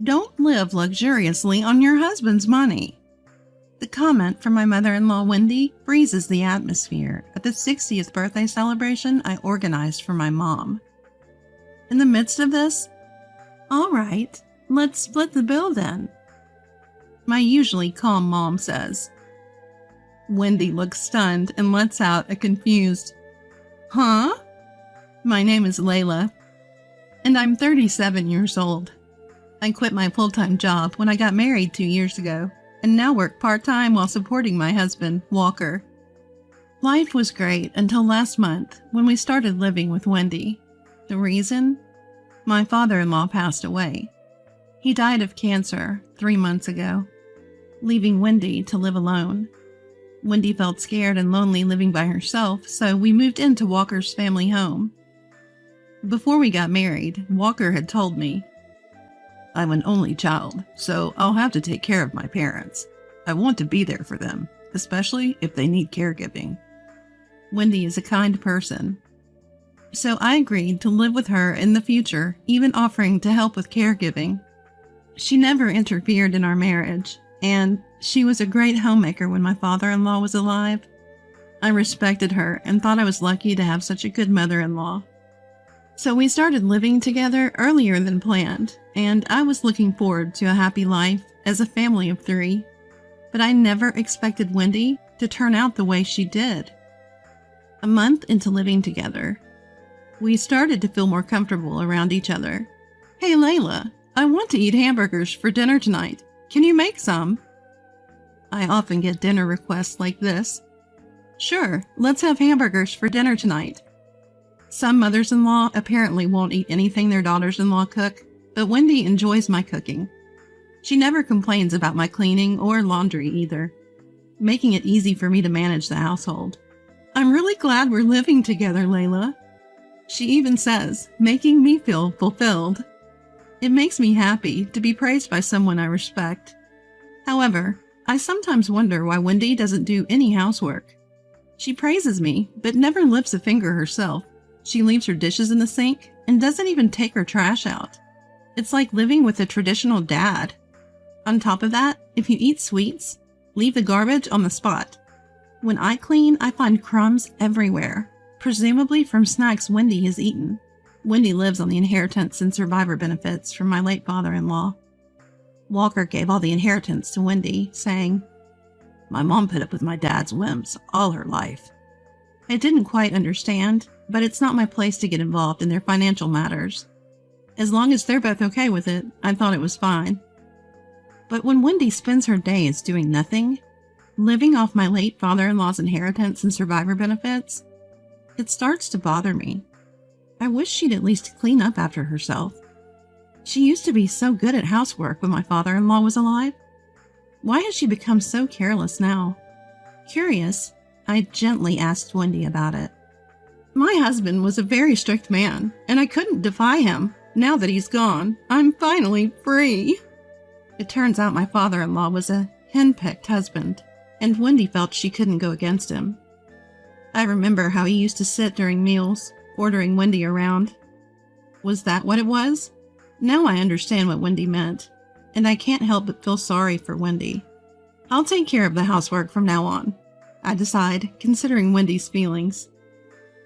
Don't live luxuriously on your husband's money. The comment from my mother-in-law, Wendy, freezes the atmosphere at the 60th birthday celebration I organized for my mom. In the midst of this, "All right, let's split the bill then," my usually calm mom says. Wendy looks stunned and lets out a confused, "Huh?" My name is Layla, and I'm 37 years old. I quit my full-time job when I got married 2 years ago, and now work part-time while supporting my husband, Walker. Life was great until last month when we started living with Wendy. The reason? My father-in-law passed away. He died of cancer 3 months ago, leaving Wendy to live alone. Wendy felt scared and lonely living by herself, so we moved into Walker's family home. Before we got married, Walker had told me, "I'm an only child, so I'll have to take care of my parents. I want to be there for them, especially if they need caregiving." Wendy is a kind person, so I agreed to live with her in the future, even offering to help with caregiving. She never interfered in our marriage, and she was a great homemaker when my father-in-law was alive. I respected her and thought I was lucky to have such a good mother-in-law. So we started living together earlier than planned, and I was looking forward to a happy life as a family of 3. But I never expected Wendy to turn out the way she did. A month into living together, we started to feel more comfortable around each other. "Hey Layla, I want to eat hamburgers for dinner tonight. Can you make some?" I often get dinner requests like this. "Sure, let's have hamburgers for dinner tonight." Some mothers-in-law apparently won't eat anything their daughters-in-law cook, but Wendy enjoys my cooking. She never complains about my cleaning or laundry either, making it easy for me to manage the household. "I'm really glad we're living together, Layla," she even says, making me feel fulfilled. It makes me happy to be praised by someone I respect. However, I sometimes wonder why Wendy doesn't do any housework. She praises me, but never lifts a finger herself. She leaves her dishes in the sink and doesn't even take her trash out. It's like living with a traditional dad. On top of that, if you eat sweets, leave the garbage on the spot. When I clean, I find crumbs everywhere, presumably from snacks Wendy has eaten. Wendy lives on the inheritance and survivor benefits from my late father-in-law. Walker gave all the inheritance to Wendy, saying, "My mom put up with my dad's whims all her life." I didn't quite understand, but it's not my place to get involved in their financial matters. As long as they're both okay with it, I thought it was fine. But when Wendy spends her days doing nothing, living off my late father-in-law's inheritance and survivor benefits, it starts to bother me. I wish she'd at least clean up after herself. She used to be so good at housework when my father-in-law was alive. Why has she become so careless now? Curious, I gently asked Wendy about it. "My husband was a very strict man, and I couldn't defy him. Now that he's gone, I'm finally free." It turns out my father-in-law was a hen-picked husband, and Wendy felt she couldn't go against him. I remember how he used to sit during meals, ordering Wendy around. Was that what it was? Now I understand what Wendy meant, and I can't help but feel sorry for Wendy. I'll take care of the housework from now on, I decide, considering Wendy's feelings.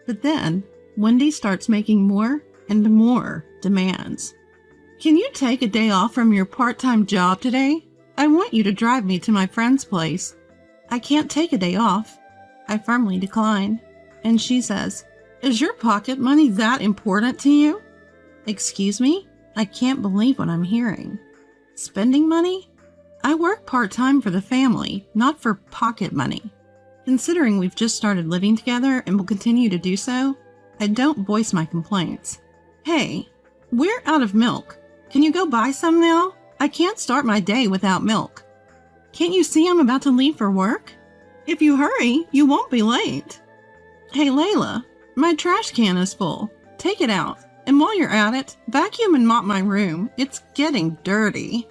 But then, Wendy starts making more and more demands. "Can you take a day off from your part-time job today? I want you to drive me to my friend's place." I can't take a day off. I firmly decline, and she says, "Is your pocket money that important to you?" Excuse me? I can't believe what I'm hearing. Spending money? I work part-time for the family, not for pocket money. Considering we've just started living together and will continue to do so, I don't voice my complaints. "Hey, we're out of milk. Can you go buy some now? I can't start my day without milk. Can't you see I'm about to leave for work? If you hurry, you won't be late." "Hey Layla, my trash can is full. Take it out. And while you're at it, vacuum and mop my room. It's getting dirty."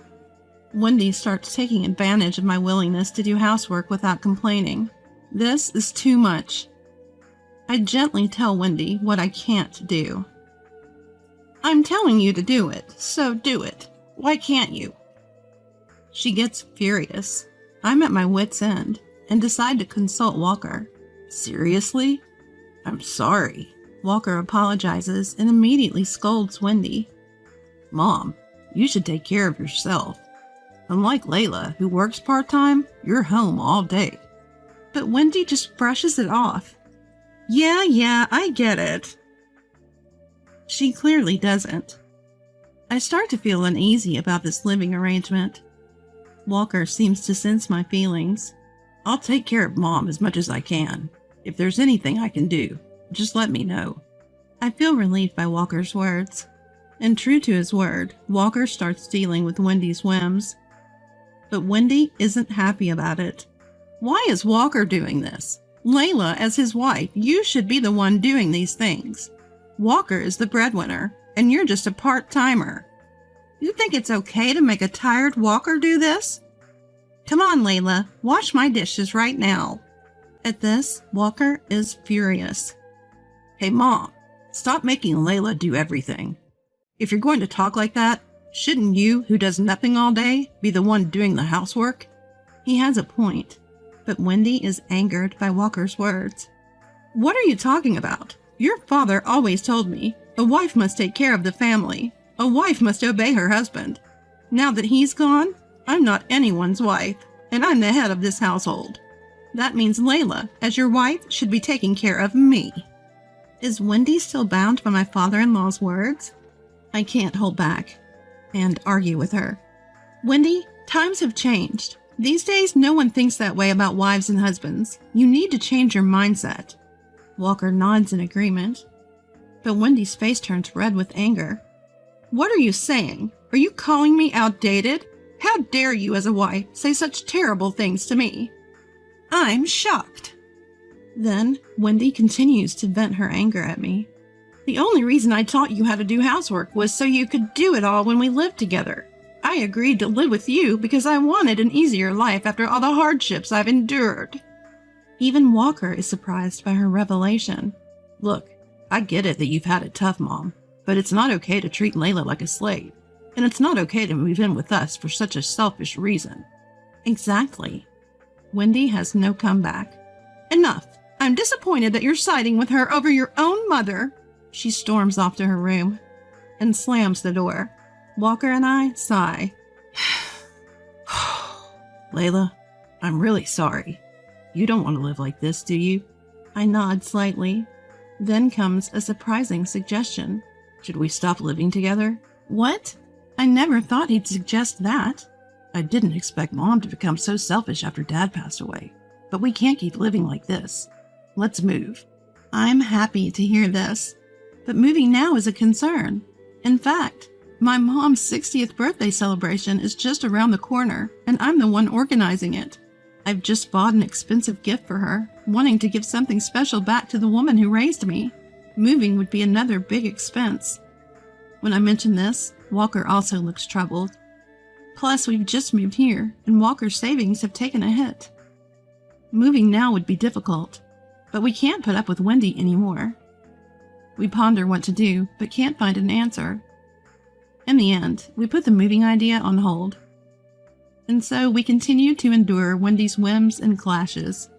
Wendy starts taking advantage of my willingness to do housework without complaining. This is too much. I gently tell Wendy what I can't do. "I'm telling you to do it, so do it. Why can't you? She gets furious. I'm at my wit's end and decide to consult Walker. Seriously? I'm sorry. Walker apologizes and immediately scolds Wendy. Mom, you should take care of yourself. Unlike Layla, who works part-time, you're home all day. But Wendy just brushes it off. Yeah, I get it. She clearly doesn't. I start to feel uneasy about this living arrangement. Walker seems to sense my feelings. I'll take care of Mom as much as I can. If there's anything I can do, just let me know. I feel relieved by Walker's words. And true to his word, Walker starts dealing with Wendy's whims. But Wendy isn't happy about it. Why is Walker doing this? Layla, as his wife, you should be the one doing these things. Walker is the breadwinner, and you're just a part-timer. You think it's okay to make a tired Walker do this? Come on, Layla, wash my dishes right now. At this, Walker is furious. Hey, Mom, stop making Layla do everything. If you're going to talk like that, shouldn't you, who does nothing all day, be the one doing the housework? He has a point, but Wendy is angered by Walker's words. What are you talking about? Your father always told me, a wife must take care of the family. A wife must obey her husband. Now that he's gone, I'm not anyone's wife, and I'm the head of this household. That means Layla, as your wife, should be taking care of me. Is Wendy still bound by my father-in-law's words? I can't hold back and argue with her. Wendy, times have changed. These days, no one thinks that way about wives and husbands. You need to change your mindset. Walker nods in agreement, but Wendy's face turns red with anger. What are you saying? Are you calling me outdated? How dare you, as a wife, say such terrible things to me? I'm shocked. Then Wendy continues to vent her anger at me. The only reason I taught you how to do housework was so you could do it all when we lived together. I agreed to live with you because I wanted an easier life after all the hardships I've endured. Even Walker is surprised by her revelation. Look, I get it that you've had it tough, Mom, but it's not okay to treat Layla like a slave, and it's not okay to move in with us for such a selfish reason. Exactly. Wendy has no comeback. Enough. I'm disappointed that you're siding with her over your own mother. She storms off to her room and slams the door. Walker and I sigh. Layla, I'm really sorry. You don't want to live like this, do you? I nod slightly. Then comes a surprising suggestion. Should we stop living together? What? I never thought he'd suggest that. I didn't expect Mom to become so selfish after Dad passed away. But we can't keep living like this. Let's move. I'm happy to hear this. But moving now is a concern. In fact, my mom's 60th birthday celebration is just around the corner, and I'm the one organizing it. I've just bought an expensive gift for her, wanting to give something special back to the woman who raised me. Moving would be another big expense. When I mention this, Walker also looks troubled. Plus, we've just moved here, and Walker's savings have taken a hit. Moving now would be difficult, but we can't put up with Wendy anymore. We ponder what to do, but can't find an answer. In the end, we put the moving idea on hold. And so we continue to endure Wendy's whims and clashes.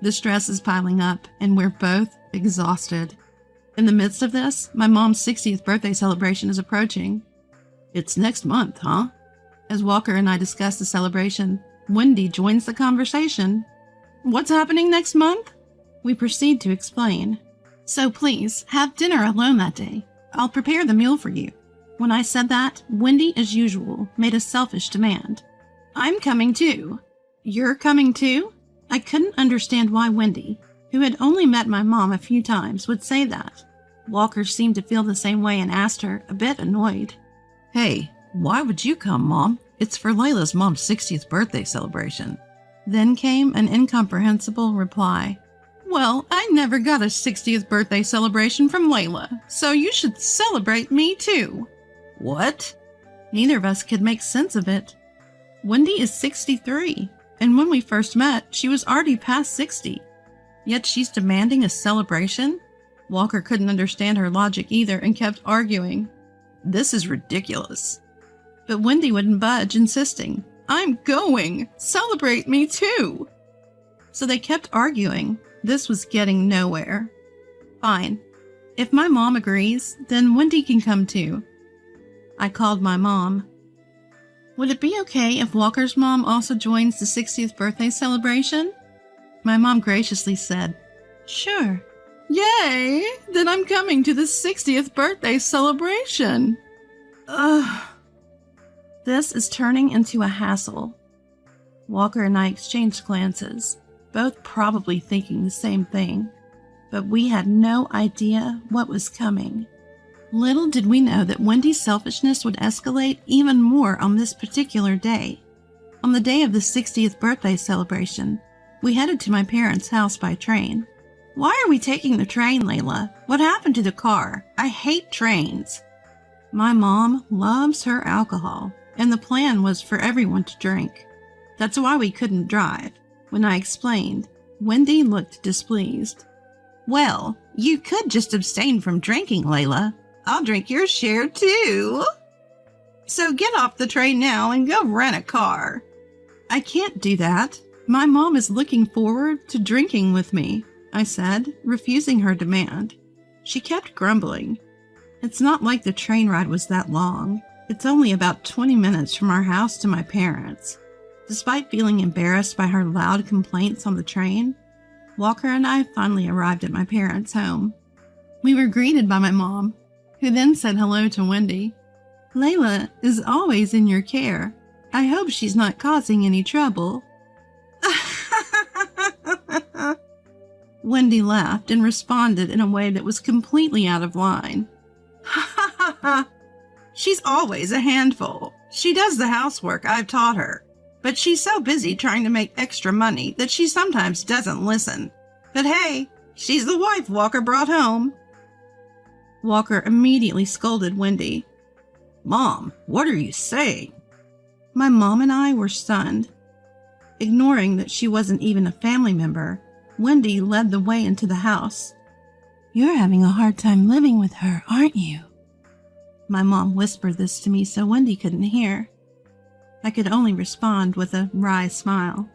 The stress is piling up, and we're both exhausted. In the midst of this, my mom's 60th birthday celebration is approaching. It's next month, huh? As Walker and I discuss the celebration, Wendy joins the conversation. What's happening next month? We proceed to explain. So please, have dinner alone that day. I'll prepare the meal for you. When I said that, Wendy, as usual, made a selfish demand. I'm coming too. You're coming too? I couldn't understand why Wendy, who had only met my mom a few times, would say that. Walker seemed to feel the same way and asked her, a bit annoyed. Hey, why would you come, Mom? It's for Layla's mom's 60th birthday celebration. Then came an incomprehensible reply. Well, I never got a 60th birthday celebration from Layla, so you should celebrate me too. What? Neither of us could make sense of it. Wendy is 63, and when we first met, she was already past 60. Yet she's demanding a celebration? Walker couldn't understand her logic either and kept arguing. This is ridiculous. But Wendy wouldn't budge, insisting, "I'm going! Celebrate me too!" So they kept arguing. This was getting nowhere. Fine. If my mom agrees, then Wendy can come too. I called my mom. Would it be okay if Walker's mom also joins the 60th birthday celebration? My mom graciously said, "Sure." Yay! Then I'm coming to the 60th birthday celebration. Ugh. This is turning into a hassle. Walker and I exchanged glances, both probably thinking the same thing, but we had no idea what was coming. Little did we know that Wendy's selfishness would escalate even more on this particular day. On the day of the 60th birthday celebration, we headed to my parents' house by train. "Why are we taking the train, Layla? What happened to the car? I hate trains." My mom loves her alcohol, and the plan was for everyone to drink. That's why we couldn't drive. When I explained, Wendy looked displeased. "Well, you could just abstain from drinking, Layla. I'll drink your share too. So get off the train now and go rent a car." "I can't do that. My mom is looking forward to drinking with me," I said, refusing her demand. She kept grumbling. It's not like the train ride was that long. It's only about 20 minutes from our house to my parents. Despite feeling embarrassed by her loud complaints on the train, Walker and I finally arrived at my parents' home. We were greeted by my mom, who then said hello to Wendy. "Layla is always in your care. I hope she's not causing any trouble." Wendy laughed and responded in a way that was completely out of line. "She's always a handful. She does the housework I've taught her, but she's so busy trying to make extra money that she sometimes doesn't listen. But hey, she's the wife Walker brought home." Walker immediately scolded Wendy. "Mom, what are you saying?" My mom and I were stunned. Ignoring that she wasn't even a family member, Wendy led the way into the house. "You're having a hard time living with her, aren't you?" My mom whispered this to me so Wendy couldn't hear. I could only respond with a wry smile.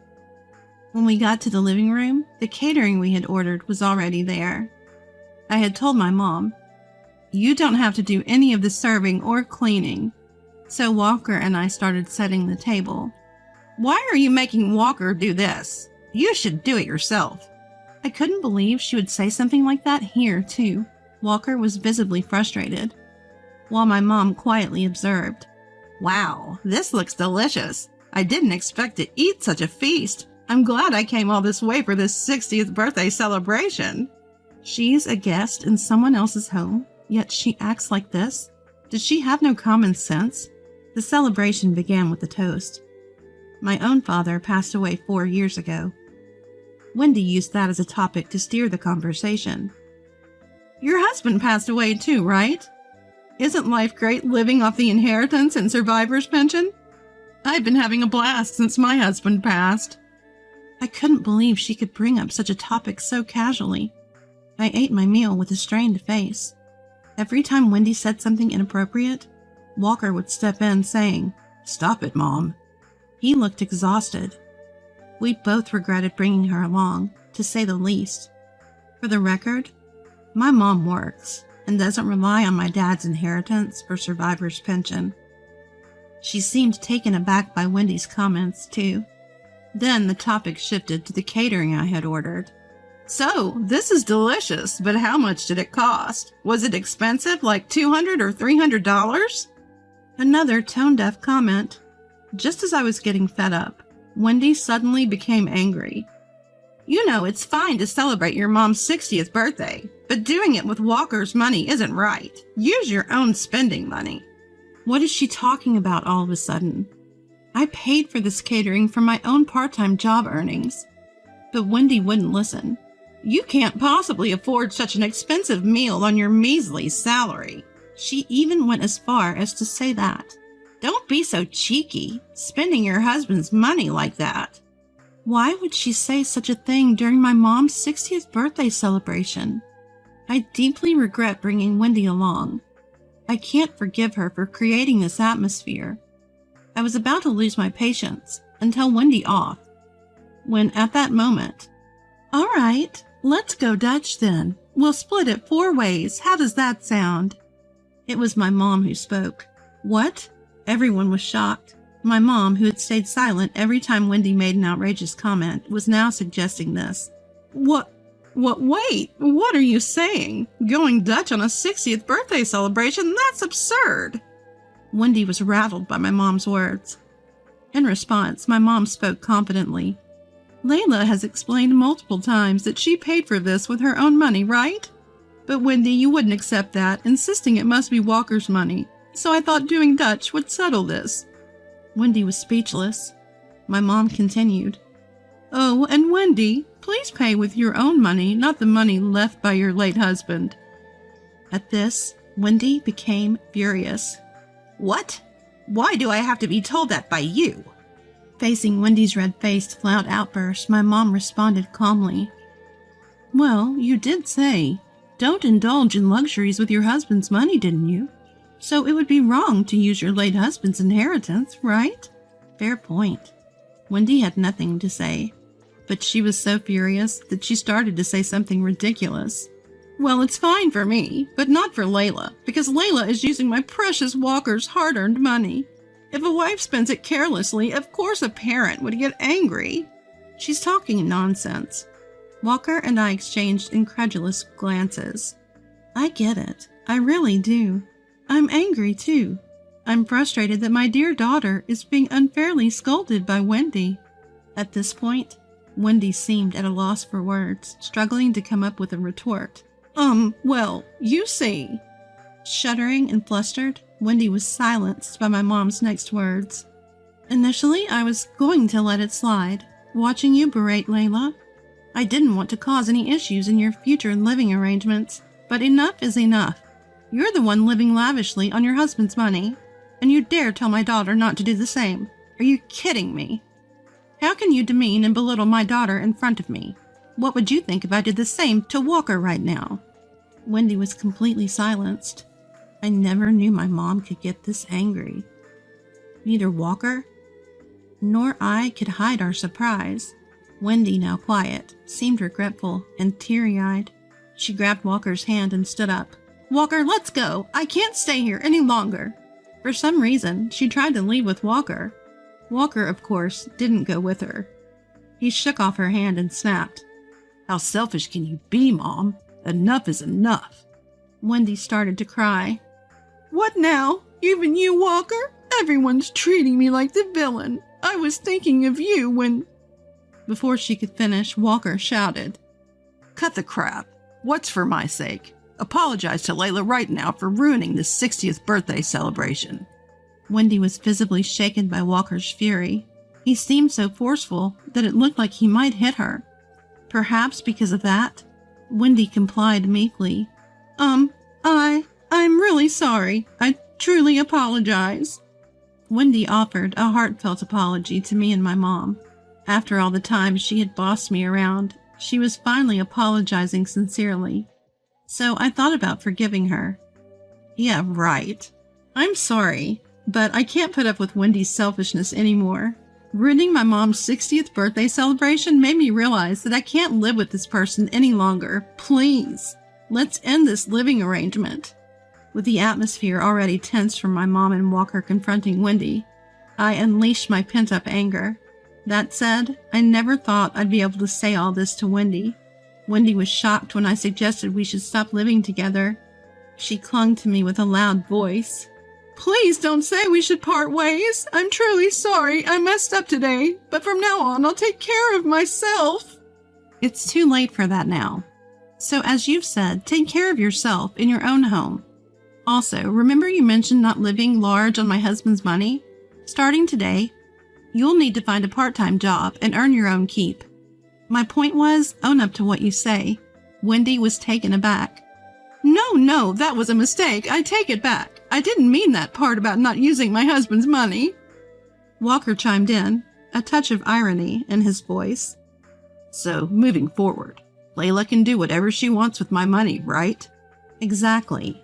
When we got to the living room, the catering we had ordered was already there. I had told my mom, "You don't have to do any of the serving or cleaning." So Walker and I started setting the table. "Why are you making Walker do this? You should do it yourself." I couldn't believe she would say something like that here, too. Walker was visibly frustrated, while my mom quietly observed, "Wow, this looks delicious. I didn't expect to eat such a feast. I'm glad I came all this way for this 60th birthday celebration." She's a guest in someone else's home, yet she acts like this? Does she have no common sense? The celebration began with a toast. My own father passed away 4 years ago. Wendy used that as a topic to steer the conversation. "Your husband passed away too, right? Isn't life great living off the inheritance and survivor's pension? I've been having a blast since my husband passed." I couldn't believe she could bring up such a topic so casually. I ate my meal with a strained face. Every time Wendy said something inappropriate, Walker would step in saying, "Stop it, Mom." He looked exhausted. We both regretted bringing her along, to say the least. For the record, my mom works and doesn't rely on my dad's inheritance or survivor's pension. She seemed taken aback by Wendy's comments, too. Then the topic shifted to the catering I had ordered. "So, this is delicious, but how much did it cost? Was it expensive, like $200 or $300? Another tone-deaf comment. Just as I was getting fed up, Wendy suddenly became angry. "You know it's fine to celebrate your mom's 60th birthday, but doing it with Walker's money isn't right. Use your own spending money." What is she talking about all of a sudden? I paid for this catering from my own part-time job earnings. But Wendy wouldn't listen. "You can't possibly afford such an expensive meal on your measly salary." She even went as far as to say that. "Don't be so cheeky, spending your husband's money like that." Why would she say such a thing during my mom's 60th birthday celebration? I deeply regret bringing Wendy along. I can't forgive her for creating this atmosphere, I was about to lose my patience and tell Wendy off, when at that moment, "All right, let's go Dutch then. We'll split it 4 ways. How does that sound?" It was my mom who spoke. "What?" Everyone was shocked. My mom, who had stayed silent every time Wendy made an outrageous comment, was now suggesting this. Wait, what are you saying? Going Dutch on a 60th birthday celebration? That's absurd!" Wendy was rattled by my mom's words. In response, my mom spoke confidently. "Layla has explained multiple times that she paid for this with her own money, right? But Wendy, you wouldn't accept that, insisting it must be Walker's money. So I thought doing Dutch would settle this." Wendy was speechless. My mom continued. "Oh, and Wendy, please pay with your own money, not the money left by your late husband." At this, Wendy became furious. "What? Why do I have to be told that by you?" Facing Wendy's red-faced, loud outburst, my mom responded calmly. "Well, you did say, don't indulge in luxuries with your husband's money, didn't you? So it would be wrong to use your late husband's inheritance, right?" Fair point. Wendy had nothing to say, but she was so furious that she started to say something ridiculous. "Well, it's fine for me, but not for Layla, because Layla is using my precious Walker's hard-earned money. If a wife spends it carelessly, of course a parent would get angry." She's talking nonsense. Walker and I exchanged incredulous glances. I get it. I really do. I'm angry, too. I'm frustrated that my dear daughter is being unfairly scolded by Wendy. At this point, Wendy seemed at a loss for words, struggling to come up with a retort. Well, you see." Shuddering and flustered, Wendy was silenced by my mom's next words. "Initially, I was going to let it slide, watching you berate Layla. I didn't want to cause any issues in your future living arrangements, but enough is enough. You're the one living lavishly on your husband's money, and you dare tell my daughter not to do the same. Are you kidding me? How can you demean and belittle my daughter in front of me? What would you think if I did the same to Walker right now?" Wendy was completely silenced. I never knew my mom could get this angry. Neither Walker nor I could hide our surprise. Wendy, now quiet, seemed regretful and teary-eyed. She grabbed Walker's hand and stood up. "Walker, let's go! I can't stay here any longer." For some reason, she tried to leave with Walker. Walker, of course, didn't go with her. He shook off her hand and snapped. "How selfish can you be, Mom? Enough is enough." Wendy started to cry. "What now? Even you, Walker? Everyone's treating me like the villain. I was thinking of you when—" Before she could finish, Walker shouted, "Cut the crap. What's for my sake? Apologize to Layla right now for ruining the 60th birthday celebration." Wendy was visibly shaken by Walker's fury. He seemed so forceful that it looked like he might hit her. Perhaps because of that, Wendy complied meekly. I'm really sorry. I truly apologize." Wendy offered a heartfelt apology to me and my mom. After all the time she had bossed me around, she was finally apologizing sincerely. So I thought about forgiving her. "Yeah, right. I'm sorry, but I can't put up with Wendy's selfishness anymore. Ruining my mom's 60th birthday celebration made me realize that I can't live with this person any longer. Please, let's end this living arrangement." With the atmosphere already tense from my mom and Walker confronting Wendy, I unleashed my pent-up anger. That said, I never thought I'd be able to say all this to Wendy. Wendy was shocked when I suggested we should stop living together. She clung to me with a loud voice. "Please don't say we should part ways. I'm truly sorry. I messed up today, but from now on I'll take care of myself." It's too late for that now. So as you've said, take care of yourself in your own home. Also, remember you mentioned not living large on my husband's money? Starting today, you'll need to find a part-time job and earn your own keep. My point was, own up to what you say. Wendy was taken aback. No, that was a mistake. I take it back. I didn't mean that part about not using my husband's money." Walker chimed in, a touch of irony in his voice. "So, moving forward, Layla can do whatever she wants with my money, right?" "Exactly."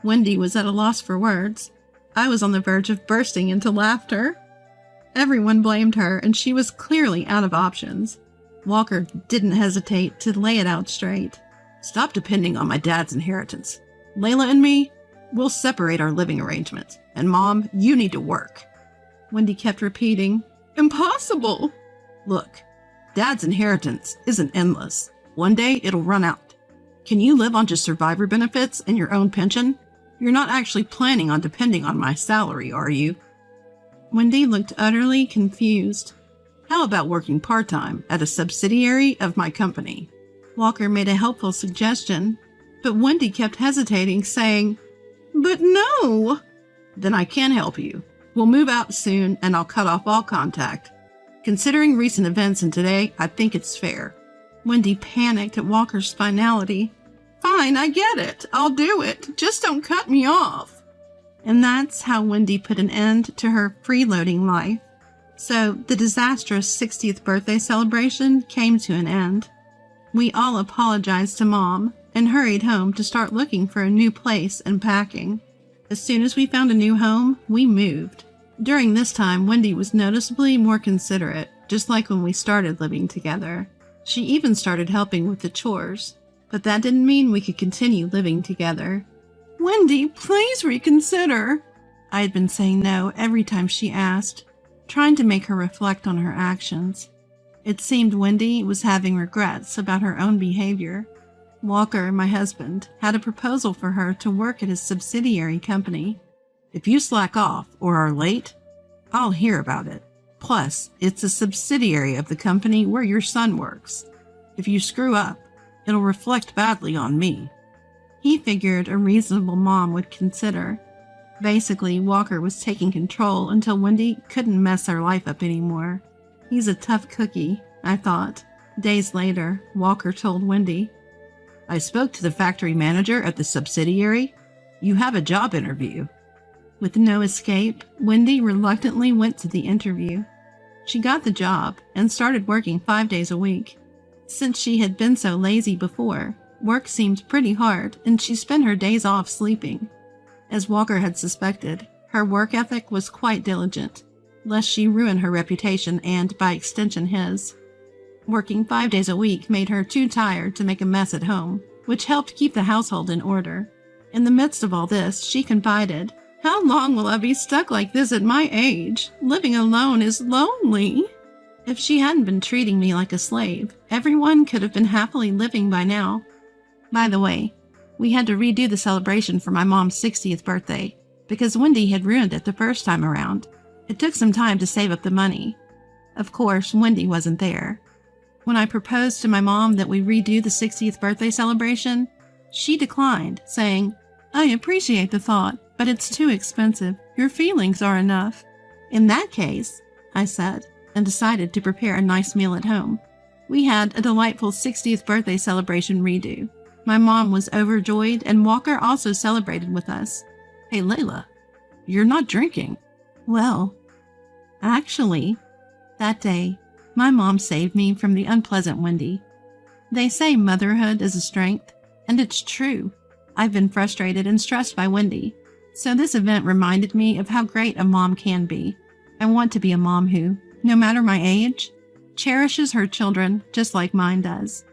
Wendy was at a loss for words. I was on the verge of bursting into laughter. Everyone blamed her, and she was clearly out of options. Walker didn't hesitate to lay it out straight. Stop depending on my dad's inheritance. Layla and me, we'll separate our living arrangements. And Mom, you need to work. Wendy kept repeating, Impossible! Look, Dad's inheritance isn't endless. One day it'll run out. Can you live on just survivor benefits and your own pension? You're not actually planning on depending on my salary, are you? Wendy looked utterly confused. How about working part-time at a subsidiary of my company? Walker made a helpful suggestion, but Wendy kept hesitating, saying, But no! Then I can help you. We'll move out soon and I'll cut off all contact. Considering recent events and today, I think it's fair. Wendy panicked at Walker's finality. Fine, I get it. I'll do it. Just don't cut me off. And that's how Wendy put an end to her freeloading life. So the disastrous 60th birthday celebration came to an end. We all apologized to Mom and hurried home to start looking for a new place and packing. As soon as we found a new home, we moved. During this time, Wendy was noticeably more considerate, just like when we started living together. She even started helping with the chores, but that didn't mean we could continue living together. Wendy, please reconsider. I had been saying no every time she asked, trying to make her reflect on her actions. It seemed Wendy was having regrets about her own behavior. Walker, my husband, had a proposal for her to work at his subsidiary company. If you slack off or are late, I'll hear about it. Plus, it's a subsidiary of the company where your son works. If you screw up, it'll reflect badly on me. He figured a reasonable mom would consider. Basically, Walker was taking control until Wendy couldn't mess her life up anymore. He's a tough cookie, I thought. Days later, Walker told Wendy, I spoke to the factory manager at the subsidiary. You have a job interview. With no escape, Wendy reluctantly went to the interview. She got the job and started working 5 days a week. Since she had been so lazy before, work seemed pretty hard and she spent her days off sleeping. As Walker had suspected, her work ethic was quite diligent, lest she ruin her reputation and, by extension, his. Working 5 days a week made her too tired to make a mess at home, which helped keep the household in order. In the midst of all this, she confided, How long will I be stuck like this at my age? Living alone is lonely. If she hadn't been treating me like a slave, everyone could have been happily living by now. By the way, we had to redo the celebration for my mom's 60th birthday, because Wendy had ruined it the first time around. It took some time to save up the money. Of course, Wendy wasn't there. When I proposed to my mom that we redo the 60th birthday celebration, she declined, saying, I appreciate the thought, but it's too expensive. Your feelings are enough. In that case, I said, and decided to prepare a nice meal at home. We had a delightful 60th birthday celebration redo. My mom was overjoyed, and Walker also celebrated with us. Hey, Layla, you're not drinking. Well, actually, that day, my mom saved me from the unpleasant Wendy. They say motherhood is a strength, and it's true. I've been frustrated and stressed by Wendy, so this event reminded me of how great a mom can be. I want to be a mom who, no matter my age, cherishes her children just like mine does.